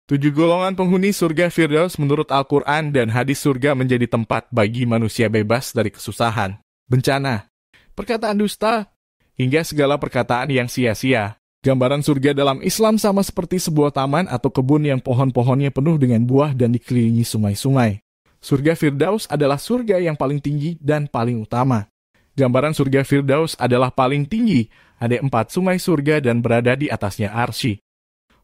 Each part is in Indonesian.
7 golongan penghuni surga Firdaus menurut Al-Quran dan hadis surga menjadi tempat bagi manusia bebas dari kesusahan, bencana, perkataan dusta, hingga segala perkataan yang sia-sia. Gambaran surga dalam Islam sama seperti sebuah taman atau kebun yang pohon-pohonnya penuh dengan buah dan dikelilingi sungai-sungai. Surga Firdaus adalah surga yang paling tinggi dan paling utama. Gambaran surga Firdaus adalah paling tinggi, ada 4 sungai surga dan berada di atasnya arsy.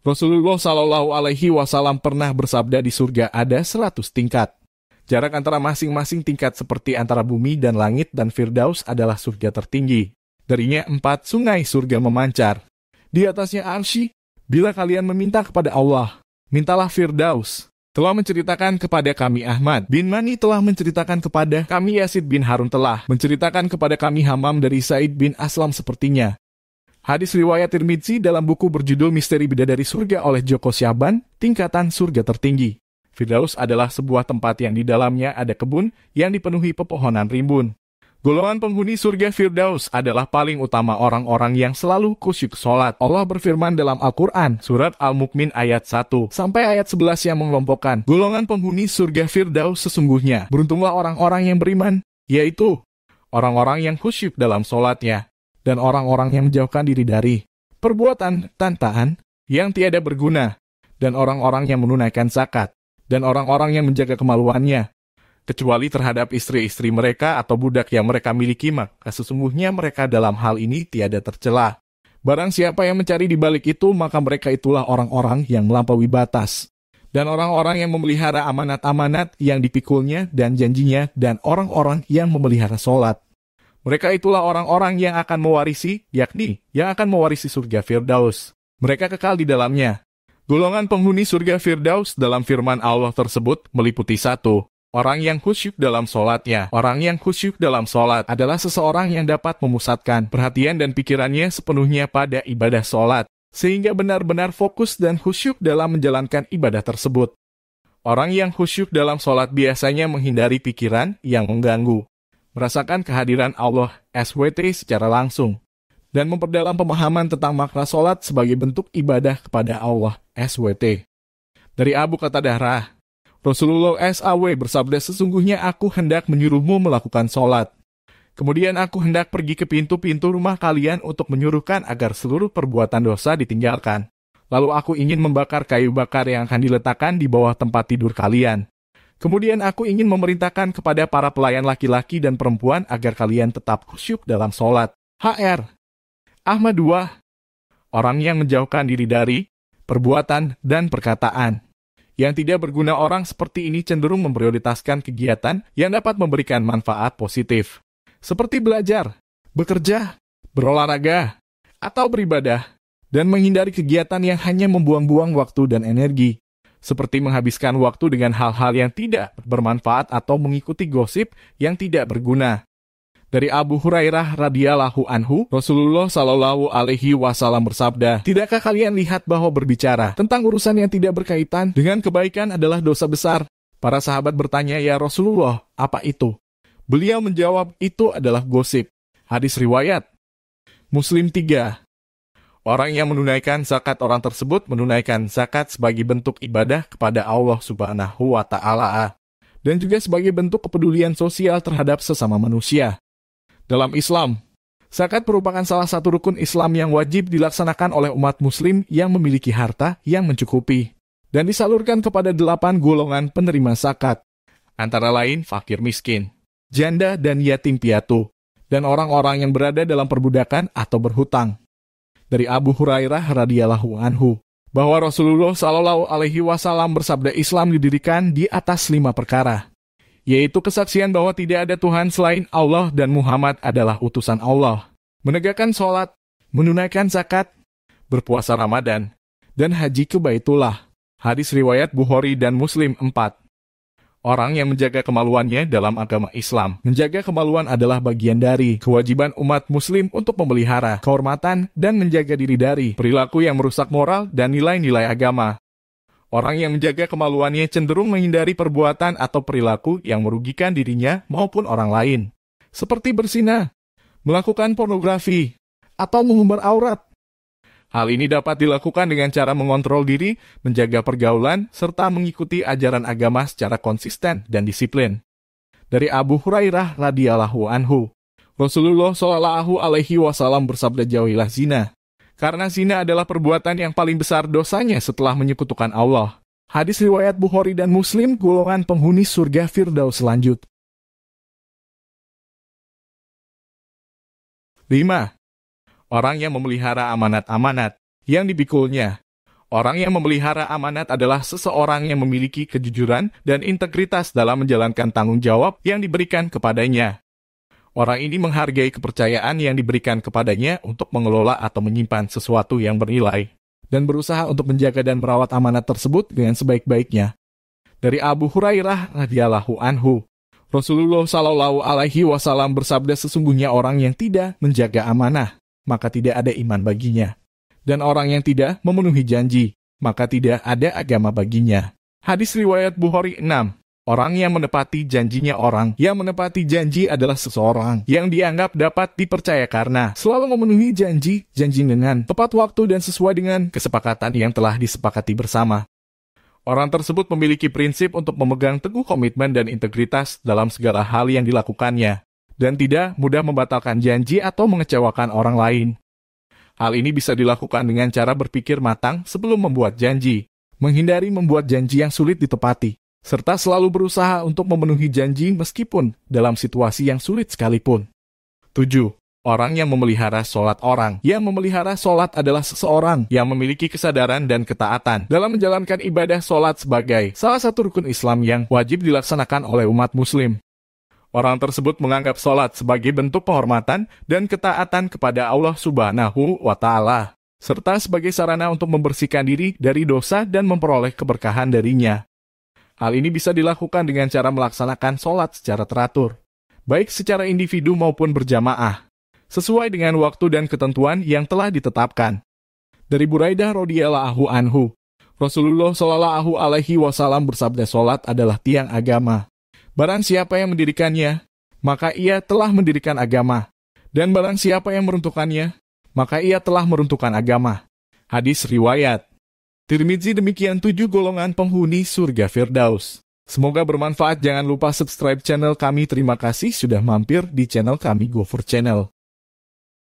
Rasulullah Shallallahu Alaihi Wasallam pernah bersabda di surga ada 100 tingkat. Jarak antara masing-masing tingkat seperti antara bumi dan langit dan Firdaus adalah surga tertinggi. Darinya 4 sungai surga memancar. Di atasnya arsy, bila kalian meminta kepada Allah, mintalah Firdaus. Telah menceritakan kepada kami Ahmad bin Mani telah menceritakan kepada kami Yazid bin Harun telah menceritakan kepada kami Hamam dari Said bin Aslam sepertinya. Hadis riwayat Tirmidzi dalam buku berjudul Misteri Bidadari Surga oleh Joko Syaban, tingkatan surga tertinggi. Firdaus adalah sebuah tempat yang di dalamnya ada kebun yang dipenuhi pepohonan rimbun. Golongan penghuni surga Firdaus adalah paling utama orang-orang yang selalu khusyuk sholat. Allah berfirman dalam Al-Quran, surat Al-Mukmin ayat 1 sampai ayat 11 yang mengelompokkan golongan penghuni surga Firdaus sesungguhnya. Beruntunglah orang-orang yang beriman, yaitu orang-orang yang khusyuk dalam sholatnya, dan orang-orang yang menjauhkan diri dari perbuatan tantaan yang tiada berguna, dan orang-orang yang menunaikan zakat, dan orang-orang yang menjaga kemaluannya, kecuali terhadap istri-istri mereka atau budak yang mereka miliki, maka sesungguhnya mereka dalam hal ini tiada tercela. Barang siapa yang mencari di balik itu, maka mereka itulah orang-orang yang melampaui batas. Dan orang-orang yang memelihara amanat-amanat yang dipikulnya dan janjinya, dan orang-orang yang memelihara sholat. Mereka itulah orang-orang yang akan mewarisi, yakni yang akan mewarisi surga Firdaus. Mereka kekal di dalamnya. Golongan penghuni surga Firdaus dalam firman Allah tersebut meliputi 1. Orang yang khusyuk dalam sholatnya. Orang yang khusyuk dalam sholat adalah seseorang yang dapat memusatkan perhatian dan pikirannya sepenuhnya pada ibadah sholat, sehingga benar-benar fokus dan khusyuk dalam menjalankan ibadah tersebut. Orang yang khusyuk dalam sholat biasanya menghindari pikiran yang mengganggu, merasakan kehadiran Allah SWT secara langsung, dan memperdalam pemahaman tentang makna sholat sebagai bentuk ibadah kepada Allah SWT. Dari Abu Qatadah, Rasulullah SAW bersabda, sesungguhnya aku hendak menyuruhmu melakukan sholat. Kemudian aku hendak pergi ke pintu-pintu rumah kalian untuk menyuruhkan agar seluruh perbuatan dosa ditinggalkan. Lalu aku ingin membakar kayu bakar yang akan diletakkan di bawah tempat tidur kalian. Kemudian aku ingin memerintahkan kepada para pelayan laki-laki dan perempuan agar kalian tetap khusyuk dalam sholat. HR. Ahmad 2. Orang yang menjauhkan diri dari perbuatan dan perkataan yang tidak berguna. Orang seperti ini cenderung memprioritaskan kegiatan yang dapat memberikan manfaat positif, seperti belajar, bekerja, berolahraga, atau beribadah, dan menghindari kegiatan yang hanya membuang-buang waktu dan energi, seperti menghabiskan waktu dengan hal-hal yang tidak bermanfaat atau mengikuti gosip yang tidak berguna. Dari Abu Hurairah radhiyallahu anhu, Rasulullah Shallallahu Alaihi Wasallam bersabda, tidakkah kalian lihat bahwa berbicara tentang urusan yang tidak berkaitan dengan kebaikan adalah dosa besar? Para sahabat bertanya, ya Rasulullah, apa itu? Beliau menjawab, itu adalah gosip. Hadis riwayat Muslim 3. Orang yang menunaikan zakat, orang tersebut menunaikan zakat sebagai bentuk ibadah kepada Allah Subhanahu wa Ta'ala, dan juga sebagai bentuk kepedulian sosial terhadap sesama manusia. Dalam Islam, zakat merupakan salah satu rukun Islam yang wajib dilaksanakan oleh umat muslim yang memiliki harta yang mencukupi, dan disalurkan kepada 8 golongan penerima zakat, antara lain fakir miskin, janda dan yatim piatu, dan orang-orang yang berada dalam perbudakan atau berhutang. Dari Abu Hurairah radhiyallahu anhu, bahwa Rasulullah Shallallahu Alaihi Wasallam bersabda, Islam didirikan di atas 5 perkara, yaitu kesaksian bahwa tidak ada Tuhan selain Allah dan Muhammad adalah utusan Allah, menegakkan sholat, menunaikan zakat, berpuasa Ramadan, dan haji ke Baitullah. Hadis riwayat Bukhari dan Muslim 4. Orang yang menjaga kemaluannya dalam agama Islam. Menjaga kemaluan adalah bagian dari kewajiban umat muslim untuk memelihara kehormatan dan menjaga diri dari perilaku yang merusak moral dan nilai-nilai agama. Orang yang menjaga kemaluannya cenderung menghindari perbuatan atau perilaku yang merugikan dirinya maupun orang lain, seperti berzina, melakukan pornografi, atau mengumbar aurat. Hal ini dapat dilakukan dengan cara mengontrol diri, menjaga pergaulan, serta mengikuti ajaran agama secara konsisten dan disiplin. Dari Abu Hurairah radhiyallahu anhu, Rasulullah Shallallahu alaihi wasallam bersabda, jauhilah zina, karena zina adalah perbuatan yang paling besar dosanya setelah menyekutukan Allah. Hadis riwayat Bukhari dan Muslim, golongan penghuni surga Firdaus lanjut. 5. Orang yang memelihara amanat-amanat yang dipikulnya. Orang yang memelihara amanat adalah seseorang yang memiliki kejujuran dan integritas dalam menjalankan tanggung jawab yang diberikan kepadanya. Orang ini menghargai kepercayaan yang diberikan kepadanya untuk mengelola atau menyimpan sesuatu yang bernilai, dan berusaha untuk menjaga dan merawat amanat tersebut dengan sebaik-baiknya. Dari Abu Hurairah radhiyallahu anhu, Rasulullah Shallallahu alaihi wasallam bersabda, sesungguhnya orang yang tidak menjaga amanah, maka tidak ada iman baginya. Dan orang yang tidak memenuhi janji, maka tidak ada agama baginya. Hadis riwayat Bukhari 6. Orang yang menepati janjinya. Orang yang menepati janji adalah seseorang yang dianggap dapat dipercaya karena selalu memenuhi janji dengan tepat waktu dan sesuai dengan kesepakatan yang telah disepakati bersama. Orang tersebut memiliki prinsip untuk memegang teguh komitmen dan integritas dalam segala hal yang dilakukannya, dan tidak mudah membatalkan janji atau mengecewakan orang lain. Hal ini bisa dilakukan dengan cara berpikir matang sebelum membuat janji, menghindari membuat janji yang sulit ditepati, serta selalu berusaha untuk memenuhi janji meskipun dalam situasi yang sulit sekalipun. 7. Orang yang memelihara sholat. Orang yang memelihara sholat adalah seseorang yang memiliki kesadaran dan ketaatan dalam menjalankan ibadah sholat sebagai salah satu rukun Islam yang wajib dilaksanakan oleh umat muslim. Orang tersebut menganggap sholat sebagai bentuk penghormatan dan ketaatan kepada Allah Subhanahu wa Ta'ala, serta sebagai sarana untuk membersihkan diri dari dosa dan memperoleh keberkahan darinya. Hal ini bisa dilakukan dengan cara melaksanakan sholat secara teratur, baik secara individu maupun berjamaah, sesuai dengan waktu dan ketentuan yang telah ditetapkan. Dari Buraidah radhiyallahu anhu, Rasulullah Shallallahu alaihi wasallam bersabda, sholat adalah tiang agama. Barang siapa yang mendirikannya, maka ia telah mendirikan agama. Dan barang siapa yang meruntuhkannya, maka ia telah meruntuhkan agama. Hadis riwayat Tirmidzi. Demikian 7 golongan penghuni surga Firdaus. Semoga bermanfaat. Jangan lupa subscribe channel kami. Terima kasih sudah mampir di channel kami, Gofur Channel.